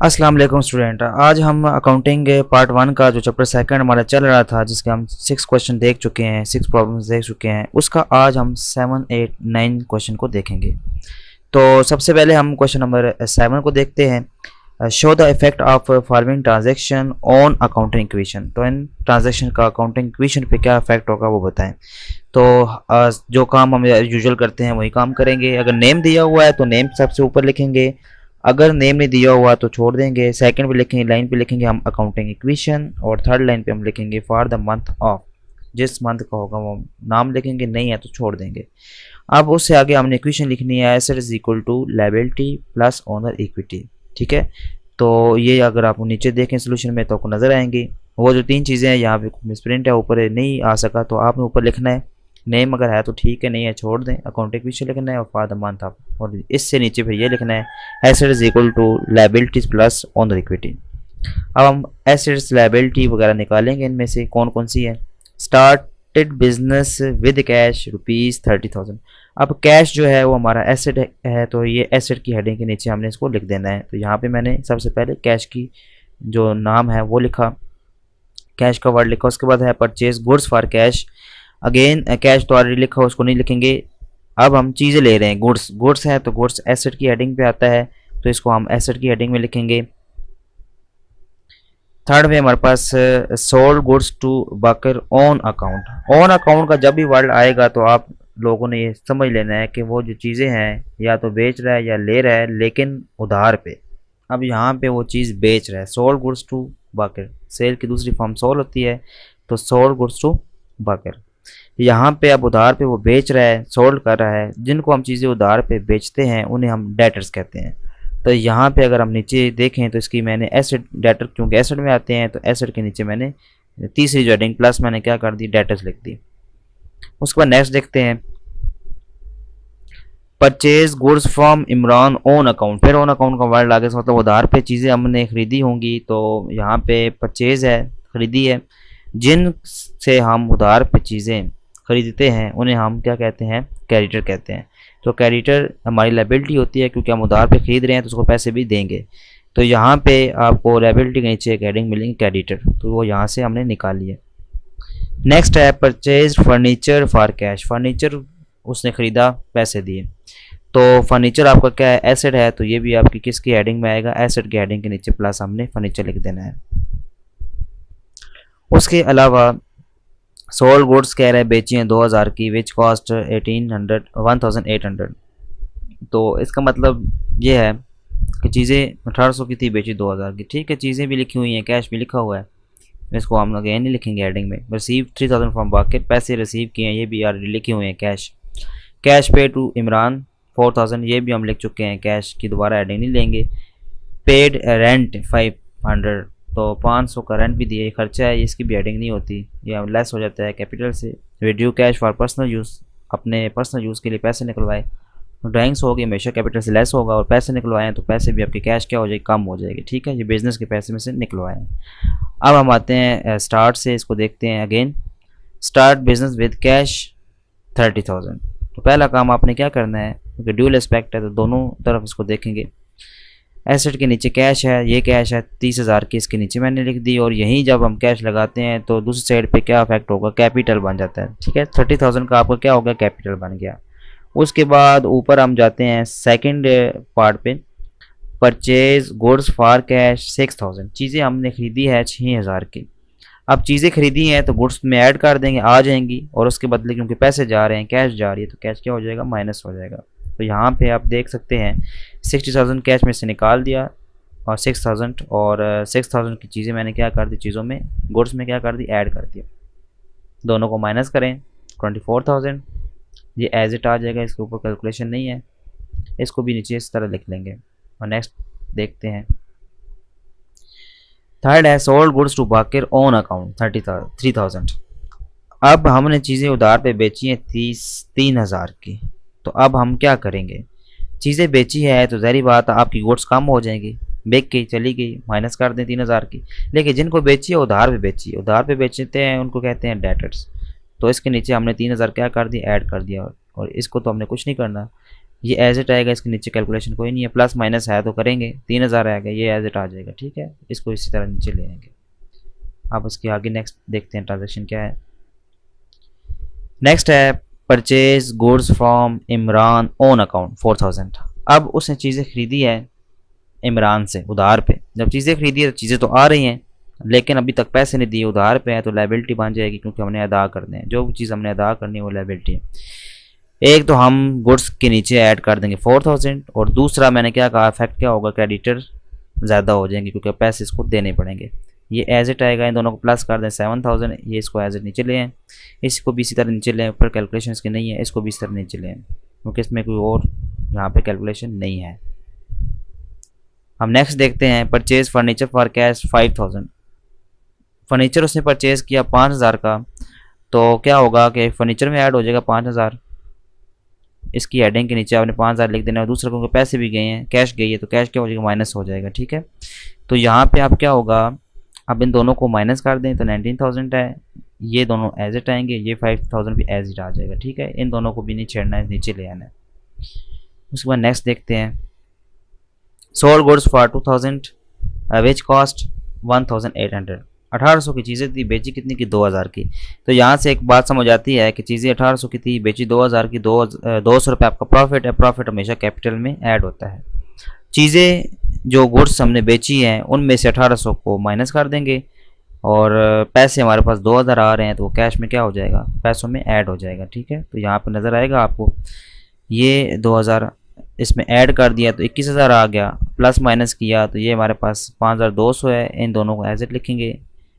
अस्सलाम वालेकुम स्टूडेंट। आज हम अकाउंटिंग पार्ट वन का जो चैप्टर सेकंड हमारा चल रहा था, जिसके हम 6 क्वेश्चन देख चुके हैं, 6 प्रॉब्लम्स देख चुके हैं, उसका आज हम 7, 8, 9 क्वेश्चन को देखेंगे। तो सबसे पहले हम क्वेश्चन नंबर 7 को देखते हैं। Show the effect of following transaction on accounting equation. तो इन ट्रांजेक्शन का अकाउंटिंग इक्वेशन पे क्या इफेक्ट होगा वो बताएं। तो जो काम हम यूजुअल करते हैं वही काम करेंगे। अगर नेम दिया हुआ है तो नेम सबसे ऊपर लिखेंगे, अगर नेम नहीं दिया हुआ तो छोड़ देंगे। सेकंड पे लिखेंगे, लाइन पे लिखेंगे हम अकाउंटिंग इक्वेशन, और थर्ड लाइन पे हम लिखेंगे फॉर द मंथ ऑफ। जिस मंथ का होगा वो नाम लिखेंगे, नहीं है तो छोड़ देंगे। अब उससे आगे हमने इक्वेशन लिखनी है, asset is equal to liability plus owner equity. ठीक है, तो ये अगर आप नीचे देखें सोल्यूशन में तो आपको नजर आएंगी। वो जो तीन चीज़ें हैं, यहाँ पे मिसप्रिंट है, ऊपर नहीं आ सका तो आपने ऊपर लिखना है। नेम अगर है तो ठीक है, नहीं है छोड़ दें। अकाउंटिंग इक्वेशन लिखना है और फॉर द मंथ ऑफ, और इससे नीचे फिर ये लिखना है asset is equal to liabilities plus owner equity. अब हम एसेट्स लायबिलिटी वगैरह निकालेंगे, इनमें से कौन कौन सी है। Started business with cash ₹30,000। अब कैश जो है वो हमारा एसेट है, तो ये एसेट की हेडिंग के नीचे हमने इसको लिख देना है। तो यहाँ पे मैंने सबसे पहले कैश की जो नाम है वो लिखा, कैश का वर्ड लिखा। उसके बाद है purchase goods for cash. Again cash तो ऑलरेडी लिखा, उसको नहीं लिखेंगे। अब हम चीज़ें ले रहे हैं, गुड्स गुड्स है तो गुड्स एसेट की हेडिंग पे आता है, तो इसको हम एसेट की हेडिंग में लिखेंगे। थर्ड में हमारे पास sold goods to Bakar on account. On account का जब भी वर्ड आएगा तो आप लोगों ने ये समझ लेना है कि वो जो चीज़ें हैं या तो बेच रहा है या ले रहा है, लेकिन उधार पे। अब यहाँ पे वो चीज़ बेच रहा है। Sold goods to Bakar, sale की दूसरी फॉर्म सोल होती है, तो सोल्ड गुड्स टू बाकर। यहाँ पे अब उधार पे वो बेच रहा है, सोल्ड कर रहा है। जिनको हम चीज़ें उधार पे बेचते हैं उन्हें हम डेटर्स कहते हैं। तो यहाँ पे अगर हम नीचे देखें तो इसकी मैंने एसेट डेटर, क्योंकि एसेट में आते हैं तो एसेट के नीचे मैंने तीसरी जो हेडिंग प्लस मैंने क्या कर दी, डेटर्स लिख दी। उसके बाद नेक्स्ट देखते हैं, purchase goods from Imran on account. फिर ऑन अकाउंट का वर्ड आगे, मतलब उधार पे चीज़ें हमने खरीदी होंगी, तो यहाँ पे परचेज है, खरीदी है। जिन से हम उधार पे चीज़ें खरीदते हैं उन्हें हम क्या कहते हैं, क्रेडिटर कहते हैं। तो क्रेडिटर हमारी लायबिलिटी होती है, क्योंकि हम उधार पे खरीद रहे हैं तो उसको पैसे भी देंगे। तो यहाँ पे आपको लायबिलिटी के नीचे एक हेडिंग मिलेंगी क्रेडिटर, तो वो यहाँ से हमने निकाली है। नेक्स्ट है purchase furniture for cash. Furniture उसने खरीदा, पैसे दिए। तो फर्नीचर आपका क्या है, एसेट है, तो ये भी आपकी किसकी हेडिंग में आएगा, एसेट की हेडिंग के नीचे प्लस हमने फर्नीचर लिख देना है। उसके अलावा सोल्ड गुड्स कह रहे हैं बेची हैं 2000 की, विच कॉस्ट 1800। तो इसका मतलब ये है कि चीज़ें 1800 की थी, बेची 2000 की। ठीक है, चीज़ें भी लिखी हुई हैं, कैश भी लिखा हुआ है, इसको हम अगेन नहीं लिखेंगे हेडिंग में। रिसीव 3000 फ्रॉम बाकिर, पैसे रिसीव किए हैं, ये भी ऑलरेडी लिखे हुए हैं कैश। कैश पे टू इमरान 4000, ये भी हम लिख चुके हैं, कैश की दोबारा हेडिंग नहीं लेंगे। पेड रेंट 500, तो 500 का रेंट भी दिए, खर्चा है, इसकी भी हेडिंग नहीं होती, ये लेस हो जाता है कैपिटल से। Rideau cash for personal use, अपने पर्सनल यूज़ के लिए पैसे निकलवाए। ड्राइंग्स होगी हमेशा कैपिटल से लेस होगा, और पैसे निकलवाएं तो पैसे भी आपके कैश क्या हो जाएगी, कम हो जाएगी। ठीक है, ये बिजनेस के पैसे में से निकलवाएं। अब हम आते हैं स्टार्ट से, इसको देखते हैं again. Start business with cash 30,000। तो पहला काम आपने क्या करना है, क्योंकि ड्यूल एस्पेक्ट है तो दोनों तरफ इसको देखेंगे। एसेट के नीचे कैश है, ये कैश है 30,000 की, इसके नीचे मैंने लिख दी। और यहीं जब हम कैश लगाते हैं तो दूसरी साइड पे क्या इफेक्ट होगा, कैपिटल बन जाता है। ठीक है, 30,000 का आपका क्या होगा, कैपिटल बन गया। उसके बाद ऊपर हम जाते हैं सेकंड पार्ट पे, परचेज गुड्स फॉर कैश 6,000। चीज़ें हमने खरीदी है 6,000 की। अब चीज़ें खरीदी हैं तो गुड्स में ऐड कर देंगे, आ जाएंगी, और उसके बदले क्योंकि पैसे जा रहे हैं, कैश जा रही है, तो कैश क्या हो जाएगा, माइनस हो जाएगा। तो यहाँ पे आप देख सकते हैं 60,000 कैश में से निकाल दिया, और 6,000 की चीज़ें मैंने क्या कर दी, चीज़ों में गुड्स में क्या कर दी, ऐड कर दिया। दोनों को माइनस करें 24,000, ये एज इट आ जाएगा, इसके ऊपर कैलकुलेशन नहीं है, इसको भी नीचे इस तरह लिख लेंगे। और नेक्स्ट देखते हैं, थर्ड है sold goods to Bakir on account 3,000। अब हमने चीज़ें उधार पे बेची हैं 3,000 की। तो अब हम क्या करेंगे, चीज़ें बेची है तो ज़ाहिर बात है आपकी गुड्स कम हो जाएंगी, बेच के चली गई, माइनस कर दें 3,000 की। लेकिन जिनको बेची है उधार पे बेची है, उधार पे बेचते हैं उनको कहते हैं डेटर्स। तो इसके नीचे हमने 3,000 क्या कर दिया, ऐड कर दिया, और इसको तो हमने कुछ नहीं करना। ये एज इट आएगा, इसके नीचे कैलकुलेशन कोई नहीं है, प्लस माइनस है तो करेंगे, 3000 आएगा, ये एज इट आ जाएगा, ठीक है। इसको इसी तरह नीचे ले आएंगे। अब उसके आगे नेक्स्ट देखते हैं ट्रांजेक्शन क्या है। नेक्स्ट है purchase goods from Imran own account 4000। अब उसने चीज़ें खरीदी है इमरान से उधार पे। जब चीज़ें खरीदी है तो चीज़ें तो आ रही हैं, लेकिन अभी तक पैसे नहीं दिए, उधार पे है, तो लाइबिलिटी बन जाएगी, क्योंकि हमने अदा करने हैं। जो चीज़ हमने अदा करनी है वो लाइबिलिटी है। एक तो हम गुड्स के नीचे ऐड कर देंगे 4000, और दूसरा मैंने क्या कहा, इफेक्ट क्या होगा, क्रेडिटर ज़्यादा हो जाएंगे क्योंकि पैसे इसको देने पड़ेंगे। ये एज इट आएगा, इन दोनों को प्लस कर दें 7000, ये इसको एज इट नीचे ले आएँ, इसको भी इसी तरह नीचे लें, ऊपर कैलकुलेशन इसकी नहीं है, इसको भी इसी तरह नीचे लें क्योंकि इसमें कोई और यहाँ पे कैलकुलेशन नहीं है। हम नेक्स्ट देखते हैं purchase furniture for cash 5000। Furniture उसने परचेज़ किया 5000 का, तो क्या होगा कि फर्नीचर में ऐड हो जाएगा 5000, इसकी हेडिंग के नीचे आपने 5000 लिख देना, और दूसरे को पैसे भी गए हैं, कैश गई है, तो कैश क्या हो जाएगा, माइनस हो जाएगा, ठीक है। तो यहाँ पे आप क्या होगा, अब इन दोनों को माइनस कर दें तो 19000 है, ये दोनों एज इट आएंगे, ये 5000 भी एज इट आ जाएगा, ठीक है। इन दोनों को भी नहीं छेड़ना है, नीचे ले आना है। उसके बाद नेक्स्ट देखते हैं sold goods for 2000 which cost 1800। 1800 की चीज़ें थी, बेची कितनी की, 2000 की। तो यहाँ से एक बात समझ आती है कि चीज़ें 1800 की थी, बेची 2000 की, 200 रुपये आपका प्रॉफिट है। प्रॉफिट हमेशा कैपिटल में ऐड होता है। चीज़ें जो गुड्स हमने बेची हैं उनमें से 1800 को माइनस कर देंगे, और पैसे हमारे पास 2000 आ रहे हैं, तो वो कैश में क्या हो जाएगा, पैसों में ऐड हो जाएगा, ठीक है। तो यहाँ पर नज़र आएगा आपको, ये 2000 इसमें ऐड कर दिया तो 21000 आ गया, प्लस माइनस किया तो ये हमारे पास 5200 है। इन दोनों को एज इट लिखेंगे,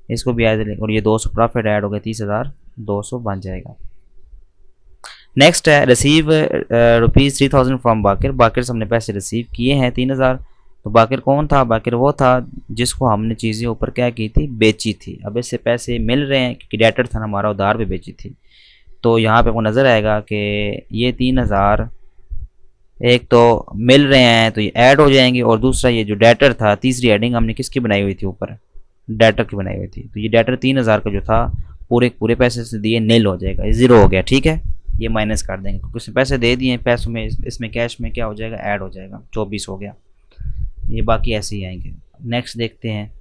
इसको भी एज इट, और ये 200 प्रॉफिट ऐड हो गया, 30200 बन जाएगा। नेक्स्ट है रिसीव रुपीज़ 3000 फ्रॉम बाकिर। बाकिर से हमने पैसे रिसीव किए हैं 3000। तो बाकिर कौन था, बाकिर वो था जिसको हमने चीज़ें ऊपर क्या की थी, बेची थी। अब इससे पैसे मिल रहे हैं क्योंकि डेटर था हमारा, उधार पे बेची थी। तो यहाँ पे आपको नज़र आएगा कि ये 3000 एक तो मिल रहे हैं तो ये ऐड हो जाएंगे, और दूसरा ये जो डेटर था, तीसरी एडिंग हमने किसकी बनाई हुई थी, ऊपर डेटर की बनाई हुई थी। तो ये डेटर 3000 का जो था पूरे पैसे से दिए नील हो जाएगा, ये ज़ीरो हो गया, ठीक है। ये माइनस कर देंगे क्योंकि उसने पैसे दे दिए, पैसों में इसमें कैश में क्या हो जाएगा, ऐड हो जाएगा, 24 हो गया। ये बाकी ऐसे ही आएंगे। नेक्स्ट देखते हैं।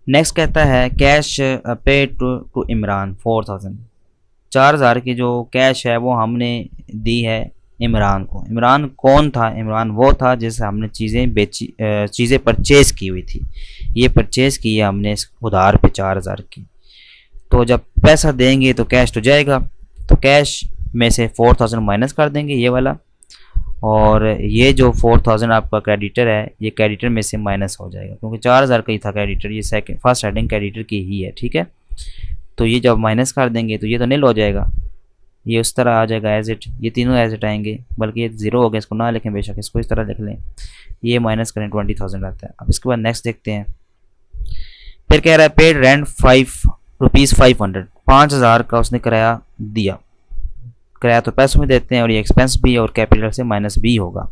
नेक्स्ट कहता है कैश पे टू इमरान 4000। 4000 की जो कैश है वो हमने दी है इमरान को। इमरान कौन था, इमरान वो था जिससे हमने चीज़ें बेची, चीज़ें परचेज़ की हुई थी। ये परचेज़ की है हमने उधार पे 4000 की। तो जब पैसा देंगे तो कैश तो जाएगा, तो कैश में से 4000 माइनस कर देंगे ये वाला, और ये जो 4000 आपका क्रेडिटर है ये क्रेडिटर में से माइनस हो जाएगा क्योंकि 4000 का ही था क्रेडिटर, ये सेकंड फर्स्ट हेडिंग क्रेडिटर की ही है, ठीक है। तो ये जब माइनस कर देंगे तो ये तो नील हो जाएगा, ये उस तरह आ जाएगा एज इट, ये तीनों एज इट आएंगे, बल्कि ये ज़ीरो हो गया, इसको ना लिखें बेशक, इसको इस तरह लिख लें, ये माइनस करें 20000 आता है। अब इसके बाद नेक्स्ट देखते हैं। फिर कह रहा है पेड रेंट ₹500, 5000 का उसने किराया दिया। किराया तो पैसों में देते हैं, और ये एक्सपेंस भी और कैपिटल से माइनस भी होगा।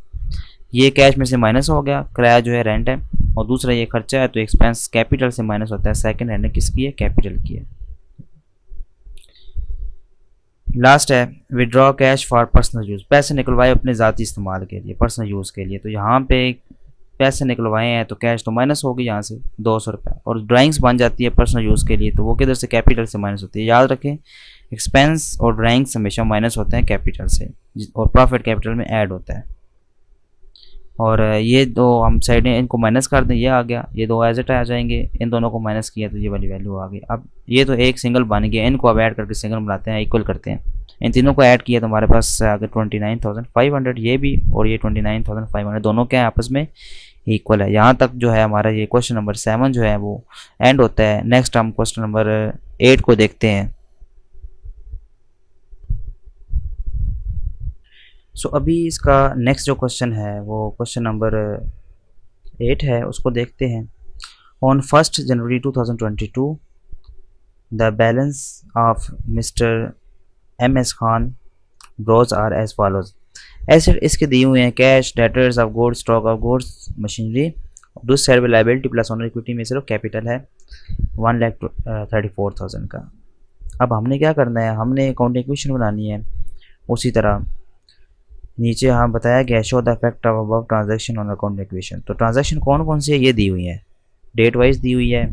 ये कैश में से माइनस हो गया, किराया जो है रेंट है, और दूसरा ये खर्चा है तो एक्सपेंस कैपिटल से माइनस होता है। सेकंड हैंड किसकी है, कैपिटल की है। लास्ट है withdraw cash for personal use. पैसे निकलवाए अपने ज़ाती इस्तेमाल के लिए, पर्सनल यूज़ के लिए। तो यहाँ पे पैसे निकलवाए हैं तो कैश तो माइनस होगी यहाँ से 200 रुपये, और ड्राइंग्स बन जाती है पर्सनल यूज़ के लिए, तो वो किधर से, कैपिटल से माइनस होती है। याद रखें एक्सपेंस और ड्राइंग्स हमेशा माइनस होते हैं कैपिटल से, और प्रॉफिट कैपिटल में ऐड होता है। और ये दो हम साइड में इनको माइनस कर दें, ये आ गया, ये दो एज इट आ जाएंगे, इन दोनों को माइनस किया तो ये वाली वैल्यू आ गई। अब ये तो एक सिंगल बन गया, इनको अब ऐड करके सिंगल बनाते हैं, इक्वल करते हैं। इन तीनों को ऐड किया तो हमारे पास आगे 29500, ये भी और ये 29500, दोनों क्या है आपस में इक्वल है। यहाँ तक जो है हमारा ये क्वेश्चन नंबर 7 जो है वो एंड होता है। नेक्स्ट हम क्वेश्चन नंबर 8 को देखते हैं। सो अभी इसका नेक्स्ट जो क्वेश्चन है वो क्वेश्चन नंबर 8 है, उसको देखते हैं। On 1 January 2022 the balance of mister MS Khan bros are as follows. ऐसे इसके दिए हुए हैं cash, debtors of goods, stock of goods, machinery, डू सर्व लाइबिलिटी प्लस ऑनर इक्विटी में सिर्फ कैपिटल है 1,34,000 का। अब हमने क्या करना है, हमने अकाउंटिंग इक्वेशन बनानी है। उसी तरह नीचे हाँ बताया गया show the effect of above transaction on account equation. तो ट्रांजैक्शन कौन कौन सी है ये दी हुई है, डेट वाइज दी हुई है।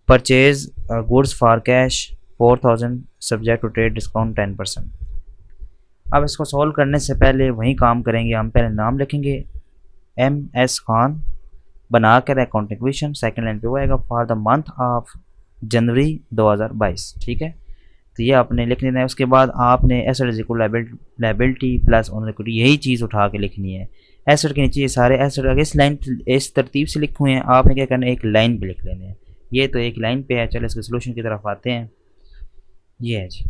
Purchase goods for cash 4000 subject to trade discount 10%। अब इसको सॉल्व करने से पहले वही काम करेंगे, हम पहले नाम लिखेंगे MS खान, बना कर अकाउंट इक्वेशन, सेकेंड लाइन पे वो आएगा for the month of January 2022। ठीक है, तो ये आपने लिख लेना है। उसके बाद आपने asset is equal liability plus owner equity, यही चीज़ उठा के लिखनी है। एसेट के नीचे ये सारे एसेट अगर इस लाइन इस तरतीब से लिखे हुए हैं, आपने क्या करना है एक लाइन पे लिख लेने हैं। ये तो एक लाइन पे है, चलो इसके सोल्यूशन की तरफ आते हैं। ये है जी,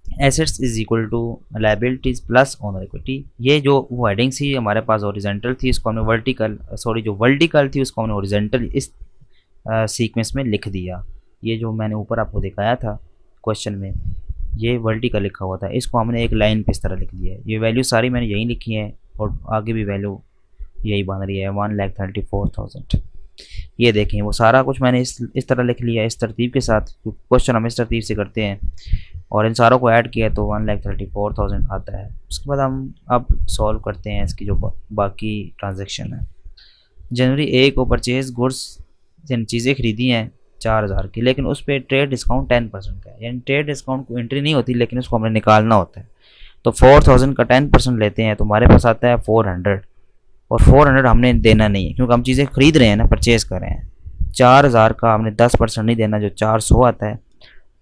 assets is equal to liabilities plus owner equity. ये जो वो हेडिंग थी हमारे पास ओरिजेंटल थी, इसको हमने वर्टिकल जो वर्टिकल थी उसको हमने ओरिजेंटल इस सीक्वेंस में लिख दिया। ये जो मैंने ऊपर आपको दिखाया था क्वेश्चन में, ये वर्टिकल लिखा हुआ था, इसको हमने एक लाइन पे इस तरह लिख दिया है। ये वैल्यू सारी मैंने यही लिखी है और आगे भी वैल्यू यही बन रही है 1,34,000। ये देखें वो सारा कुछ मैंने इस तरह लिख लिया इस तरतीब के साथ, क्वेश्चन हम इस तरतीब से करते हैं और इन सारों को ऐड किया तो 1,34,000 आता है। उसके बाद हम अब सॉल्व करते हैं इसकी जो बाकी ट्रांजेक्शन है। जनवरी 1 को परचेज गुड्स चीज़ें खरीदी हैं 4,000 की, लेकिन उस पर ट्रेड डिस्काउंट 10% का है, यानी ट्रेड डिस्काउंट को एंट्री नहीं होती लेकिन उसको हमें निकालना होता है। तो 4,000 का 10% लेते हैं तो हमारे पास आता है 400, और 400 हमने देना नहीं है क्योंकि हम चीज़ें खरीद रहे हैं ना, परचेज़ कर रहे हैं। 4,000 का हमने 10% नहीं देना, जो 400 आता है।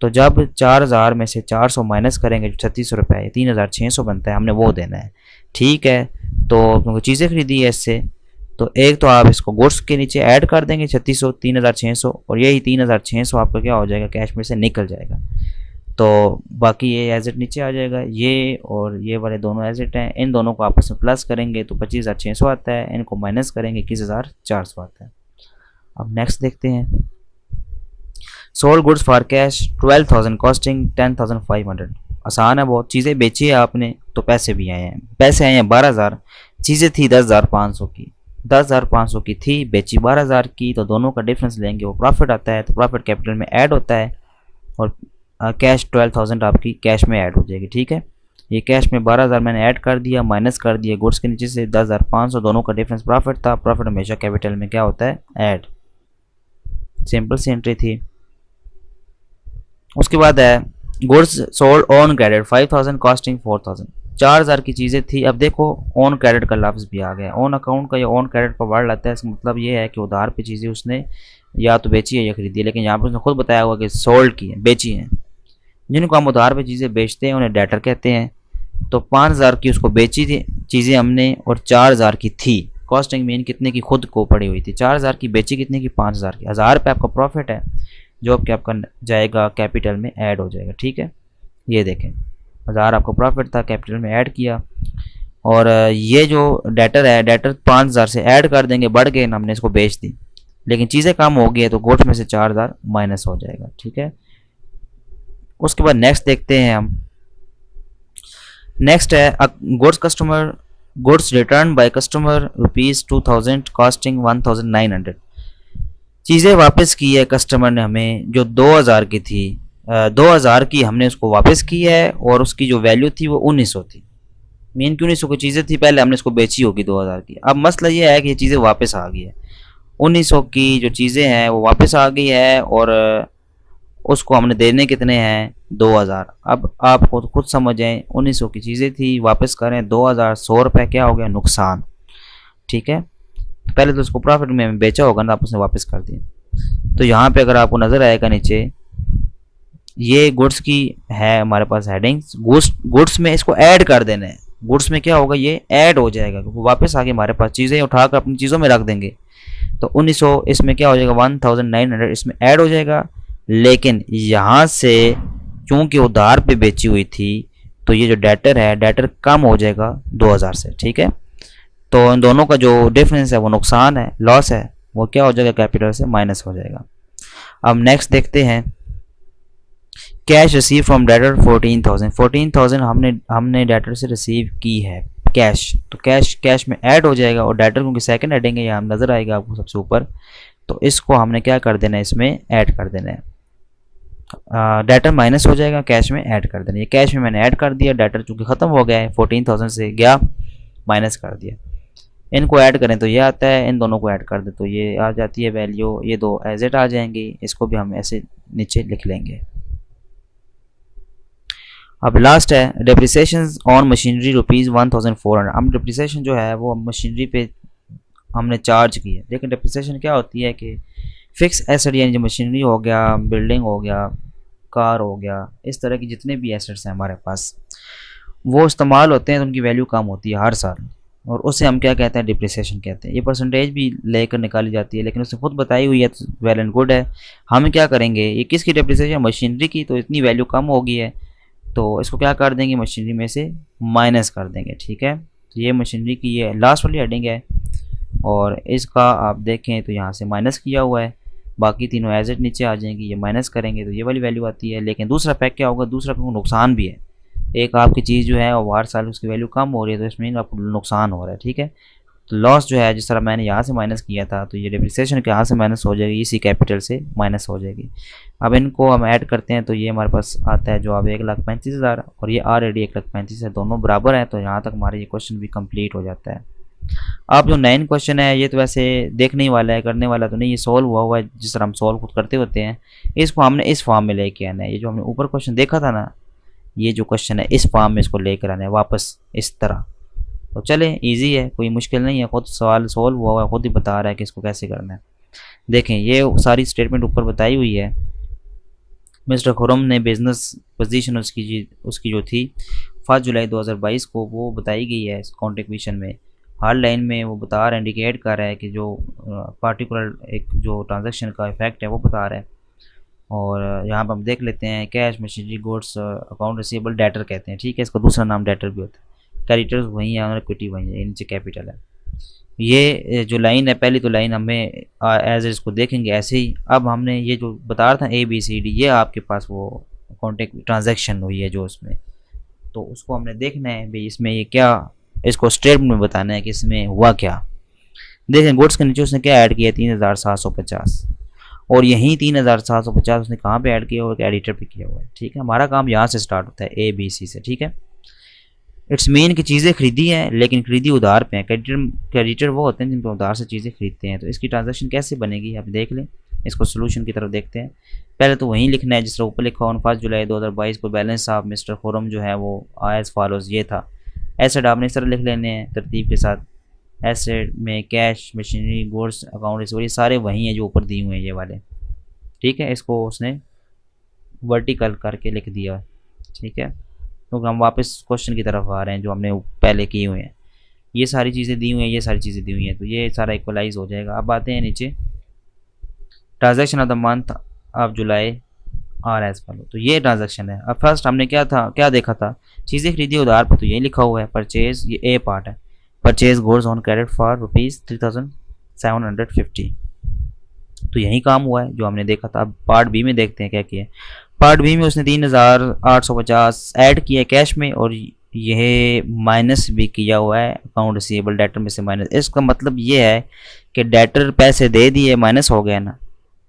तो जब 4,000 में से 400 माइनस करेंगे जो 3600 रुपये 3,600 बनता है, हमने वो देना है। ठीक है, तो क्योंकि चीज़ें खरीदी है इससे, तो एक तो आप इसको गुड्स के नीचे ऐड कर देंगे 3600 3,600, और यही 3,600 आपका क्या हो जाएगा कैश में से निकल जाएगा। तो बाकी ये एजेट नीचे आ जाएगा, ये और ये वाले दोनों एजेट हैं, इन दोनों को आपस में प्लस करेंगे तो 25,600 आता है, इनको माइनस करेंगे 21,400 आता है। अब नेक्स्ट देखते हैं। Sold goods for cash 12,000 costing 10,500। आसान है बहुत, चीज़ें बेची है आपने तो पैसे भी आए हैं। पैसे आए हैं 12,000, चीज़ें थी 10,500 की, 10,500 की थी, बेची 12,000 की, तो दोनों का डिफरेंस लेंगे वो प्रॉफिट आता है। तो प्रॉफिट कैपिटल में ऐड होता है और कैश 12,000 आपकी कैश में ऐड हो जाएगी। ठीक है, ये कैश में 12,000 मैंने ऐड कर दिया, माइनस कर दिया गुड्स के नीचे से 10,500, दोनों का डिफरेंस प्रॉफिट था। प्रॉफिट हमेशा कैपिटल में क्या होता है ऐड, सिंपल सी एंट्री थी। उसके बाद है goods sold on credit 5,000 costing 4,000, 4,000 की चीज़ें थी। अब देखो ऑन क्रेडिट का लफ्ज़ भी आ गया, ऑन अकाउंट का या ऑन क्रेडिट का वर्ड लाता है, इसका मतलब ये है कि उधार पे चीज़ें उसने या तो बेची है या खरीदी है, लेकिन यहाँ पर उसने खुद बताया हुआ कि सोल्ड की है, बेची हैं। जिनको हम उधार पे चीज़ें बेचते हैं उन्हें डेटर कहते हैं। तो 5,000 की उसको बेची थी चीज़ें हमने और 4,000 की थी। कॉस्टिंग मीन कितने की खुद को पड़ी हुई थी, 4,000 की बेची कितने की 5,000 की। 1,000 पे आपका प्रॉफिट है जो कि आपका जाएगा कैपिटल में ऐड हो जाएगा। ठीक है, ये देखें 1,000 आपका प्रॉफिट था, कैपिटल में ऐड किया, और ये जो डेटर है डेटर 5,000 से ऐड कर देंगे, बढ़ गए ना, हमने इसको बेच दी, लेकिन चीज़ें कम हो गई है तो गुड्स में से 4,000 माइनस हो जाएगा। ठीक है, उसके बाद नेक्स्ट देखते हैं हम। नेक्स्ट है goods return by customer ₹2,000 costing 1,900। चीज़ें वापस की है कस्टमर ने हमें जो 2,000 की थी, 2,000 की हमने उसको वापस की है और उसकी जो वैल्यू थी वो 1,900 थी। मेन की 1,900 की चीज़ें थी, पहले हमने इसको बेची होगी 2,000 की। अब मसला ये है कि ये चीज़ें वापस आ गई है, 1,900 की जो चीज़ें हैं वो वापस आ गई है और उसको हमने देने कितने हैं 2,000। अब आप खुद समझें, 1,900 की चीज़ें थी, वापस करें 2,000, 100 रुपये क्या हो गया नुकसान। ठीक है, पहले तो उसको प्रॉफिट में बेचा होगा ना, आप उसने वापस कर दिया। तो यहाँ पे अगर आपको नज़र आएगा नीचे ये गुड्स की है हमारे पास हेडिंग्स, गुड्स में इसको ऐड कर देना है। गुड्स में क्या होगा ये ऐड हो जाएगा क्योंकि वापस आगे हमारे पास चीज़ें उठाकर अपनी चीज़ों में रख देंगे। तो 1,900 इसमें क्या हो जाएगा 1,900 इसमें ऐड हो जाएगा, लेकिन यहाँ से चूँकि उधार पे बेची हुई थी तो ये जो डेटर है डेटर कम हो जाएगा 2,000 से। ठीक है, तो इन दोनों का जो डिफरेंस है वो नुकसान है, लॉस है, वो क्या हो जाएगा कैपिटल से माइनस हो जाएगा। अब नेक्स्ट देखते हैं कैश रिसीव फ्रॉम डेटर 14,000 हमने डेटर से रिसीव की है कैश, तो कैश में ऐड हो जाएगा और डेटर क्योंकि सेकंड हेडिंग है यहाँ नज़र आएगा आपको सबसे ऊपर, तो इसको हमने क्या कर देना है इसमें ऐड कर देना है। डेटर माइनस हो जाएगा, कैश में ऐड कर देना। ये कैश में मैंने ऐड कर दिया, डेटर चूँकि ख़त्म हो गया है 14,000 से गया, माइनस कर दिया। इनको ऐड करें तो ये आता है, इन दोनों को ऐड कर दें तो ये आ जाती है वैल्यू, ये दो एज इट आ जाएंगी। इसको भी हम ऐसे नीचे लिख लेंगे। अब लास्ट है डेप्रिसिएशन ऑन मशीनरी ₹1,400। हम डेप्रिसिएशन जो है वो मशीनरी पे हमने चार्ज की है। लेकिन डेप्रिसिएशन क्या होती है कि फिक्स एसेट, यानी जो मशीनरी हो गया, बिल्डिंग हो गया, कार हो गया, इस तरह की जितने भी एसेट्स हैं हमारे पास, वो इस्तेमाल होते हैं तो उनकी वैल्यू कम होती है हर साल, और उसे हम क्या कहते हैं, डिप्रिसिएशन कहते हैं। ये परसेंटेज भी लेकर निकाली जाती है, लेकिन उसने खुद बताई हुई है तो वेल एंड गुड है। हम क्या करेंगे, ये किसकी डिप्रिसिएशन, मशीनरी की, तो इतनी वैल्यू कम हो गई है तो इसको क्या कर देंगे, मशीनरी में से माइनस कर देंगे। ठीक है, तो ये मशीनरी की ये लास्ट वाली हेडिंग है, और इसका आप देखें तो यहाँ से माइनस किया हुआ है, बाकी तीनों एज इट नीचे आ जाएंगी। ये माइनस करेंगे तो ये वाली वैल्यू आती है। लेकिन दूसरा फैक्ट क्या होगा, दूसरा नुकसान भी है। एक आपकी चीज़ जो है वो हर साल उसकी वैल्यू कम हो रही है, तो इसमें आपको नुकसान हो रहा है। ठीक है, तो लॉस जो है जिस तरह मैंने यहाँ से माइनस किया था, तो ये डिप्रिसिएशन के यहाँ से माइनस हो जाएगी, इसी कैपिटल से माइनस हो जाएगी। अब इनको हम ऐड करते हैं तो ये हमारे पास आता है जो अब 1,35,000, और ये ऑलरेडी 1,35,000 है, दोनों बराबर है। तो यहाँ तक हमारा ये क्वेश्चन भी कंप्लीट हो जाता है। अब जो 9 क्वेश्चन है ये तो वैसे देखने ही वाला है, करने वाला तो नहीं, ये सॉल्व हुआ है जिस तरह हम सॉल्व खुद करते होते हैं। इसको हमने इस फॉर्म में लेके आना है। ये जो हमने ऊपर क्वेश्चन देखा था ना, ये जो क्वेश्चन है इस फॉर्म में इसको लेकर आना है वापस इस तरह। तो चले, इजी है, कोई मुश्किल नहीं है, खुद सवाल सॉल्व हुआ है, खुद ही बता रहा है कि इसको कैसे करना है। देखें, ये सारी स्टेटमेंट ऊपर बताई हुई है। मिस्टर खुरम ने बिजनेस पोजीशन उसकी जो थी 5 जुलाई 2022 को, वो बताई गई है कॉन्ट्रिब्यूशन में। हर लाइन में वो बता रहा है, इंडिकेट कर रहा है कि जो पार्टिकुलर एक जो ट्रांजैक्शन का इफेक्ट है वो बता रहा है। और यहाँ पर हम देख लेते हैं, cash, machinery, goods, account receivable, debtor कहते हैं। ठीक है, इसका दूसरा नाम डेटर भी होता है। क्रेडिटर्स वही है और इक्विटी वही है, नीचे कैपिटल है। ये जो लाइन है, पहली तो लाइन हमें एज इसको देखेंगे ऐसे ही। अब हमने ये जो बता रहा था ABCD, ये आपके पास वो कॉन्टेक्ट ट्रांजैक्शन हुई है जो उसमें, तो उसको हमने देखना है भाई इसमें ये क्या, इसको स्टेटमेंट में बताना है कि इसमें हुआ क्या। देखें, गुड्स के नीचे उसने क्या ऐड किया, 3,750, और यहीं 3,750 उसने कहाँ पे ऐड किया हुआ है, एडिटर पे किया हुआ है। ठीक है, हमारा काम यहाँ से स्टार्ट होता है ABC से। ठीक है, इट्स मीन की चीज़ें खरीदी हैं लेकिन खरीदी उधार पे हैं। क्रेडिटर वो होते हैं जिन पर उधार से चीज़ें खरीदते हैं। तो इसकी ट्रांजैक्शन कैसे बनेगी आप देख लें, इसको सोल्यूशन की तरफ देखते हैं। पहले तो वहीं लिखना है जिस तरह ऊपर लिखा ऑन 5 जुलाई 2022 को बैलेंस ऑफ मिस्टर खुरम जो है वो एज फॉलोज ये था। एसेट आपने इस तरह लिख लेने हैं तरतीब के साथ। एसेट में कैश, मशीनरी, गुड्स, अकाउंट, ये सारे वही हैं जो ऊपर दिए हुए हैं ये वाले। ठीक है, इसको उसने वर्टिकल करके लिख दिया। ठीक है, तो हम वापस क्वेश्चन की तरफ आ रहे हैं जो हमने पहले किए हुए हैं। ये सारी चीज़ें दी हुई हैं, ये सारी चीज़ें दी हुई हैं, तो ये सारा इक्वलाइज हो जाएगा। अब आते हैं नीचे, transaction of the month of July are as follow. तो ये ट्रांजैक्शन है। अब फर्स्ट हमने क्या देखा था, चीज़ें खरीदी उधार पर, तो ये लिखा हुआ है परचेज, ये ए पार्ट है, purchase goods on credit for ₹3,750। तो यही काम हुआ है जो हमने देखा था। अब पार्ट बी में देखते हैं क्या किया। पार्ट बी में उसने 3,850 ऐड किया कैश में, और यह माइनस भी किया हुआ है अकाउंट रिसीवेबल, डेटर में से माइनस। इसका मतलब ये है कि डेटर पैसे दे दिए, माइनस हो गया ना,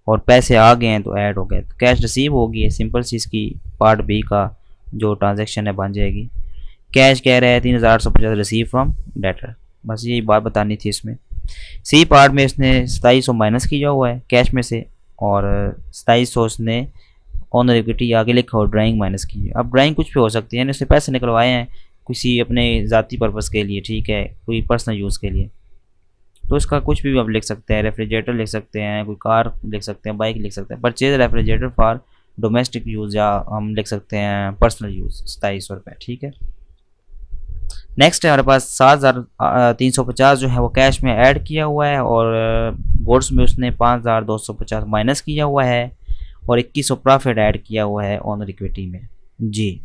और पैसे आ गए हैं तो ऐड हो गए, तो कैश रिसीव होगी। सिंपल सी इसकी पार्ट बी का जो ट्रांजैक्शन है बन जाएगी। कैश कह रहा है 3,850 रिसीव फ्रॉम डेटर, बस यही बात बतानी थी इसमें। सी पार्ट में इसने 2700 माइनस किया हुआ है कैश में से, और 2700 उसने ऑनर इक्विटी आगे लिखा और ड्राइंग माइनस की है। अब ड्राइंग कुछ भी हो सकती है, उसने पैसे निकलवाए हैं किसी अपने ज़ाती पर्पज़ के लिए, ठीक है, कोई पर्सनल यूज़ के लिए, तो इसका कुछ भी आप लिख सकते हैं। रेफ्रिजरेटर लिख सकते हैं, कोई कार लिख सकते हैं, बाइक लिख सकते हैं। Purchase refrigerator for domestic use, या हम लिख सकते हैं पर्सनल यूज़, 2700 रुपये। ठीक है, नेक्स्ट है हमारे पास 7,350 जो है वो कैश में ऐड किया हुआ है, और गुड्स में उसने 5,250 माइनस किया हुआ है, और 2100 प्रॉफिट ऐड किया हुआ है ऑनर इक्विटी में। जी,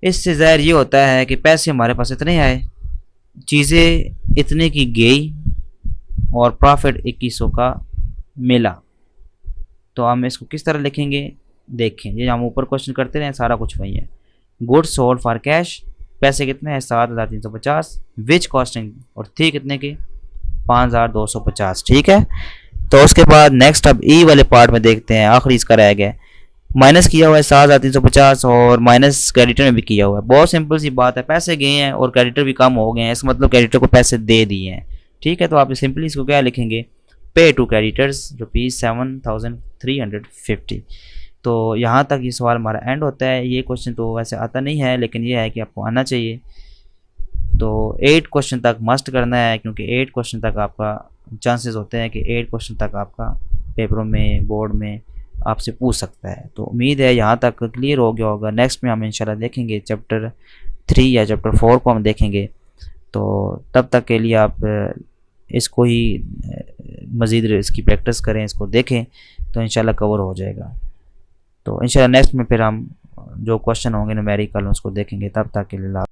इससे ज़ाहिर ये होता है कि पैसे हमारे पास इतने आए, चीज़ें इतने की गई, और प्रॉफिट 2100 का मिला। तो हम इसको किस तरह लिखेंगे, देखें, ये हम ऊपर क्वेश्चन करते रहे, सारा कुछ वही है। गुड्स सोल्ड फॉर कैश, पैसे कितने हैं 7,350, विच कॉस्टिंग, और थी कितने की 5,250। ठीक है, तो उसके बाद नेक्स्ट अब ई वाले पार्ट में देखते हैं, आखिरी इसका रह गया माइनस किया हुआ है 7,350 और माइनस क्रेडिटर में भी किया हुआ है। बहुत सिंपल सी बात है, पैसे गए हैं और क्रेडिटर भी कम हो गए हैं, इसका मतलब क्रेडिटर को पैसे दे दिए हैं। ठीक है, तो आप सिंपली इसको क्या लिखेंगे, पे टू क्रेडिटर्स ₹7,350। तो यहाँ तक ये सवाल हमारा एंड होता है। ये क्वेश्चन तो वैसे आता नहीं है, लेकिन ये है कि आपको आना चाहिए। तो 8 क्वेश्चन तक मस्ट करना है, क्योंकि 8 क्वेश्चन तक आपका चांसेस होते हैं कि 8 क्वेश्चन तक आपका पेपरों में, बोर्ड में आपसे पूछ सकता है। तो उम्मीद है यहाँ तक क्लियर हो गया होगा। नेक्स्ट में हम इंशाल्लाह देखेंगे चैप्टर 3 या चैप्टर 4 को हम देखेंगे। तो तब तक के लिए आप इसको ही मज़ीद इसकी प्रैक्टिस करें, इसको देखें, तो इंशाल्लाह कवर हो जाएगा। तो इंशाल्लाह नेक्स्ट में फिर हम जो क्वेश्चन होंगे न्यूमेरिकल उसको देखेंगे। तब तक के लिए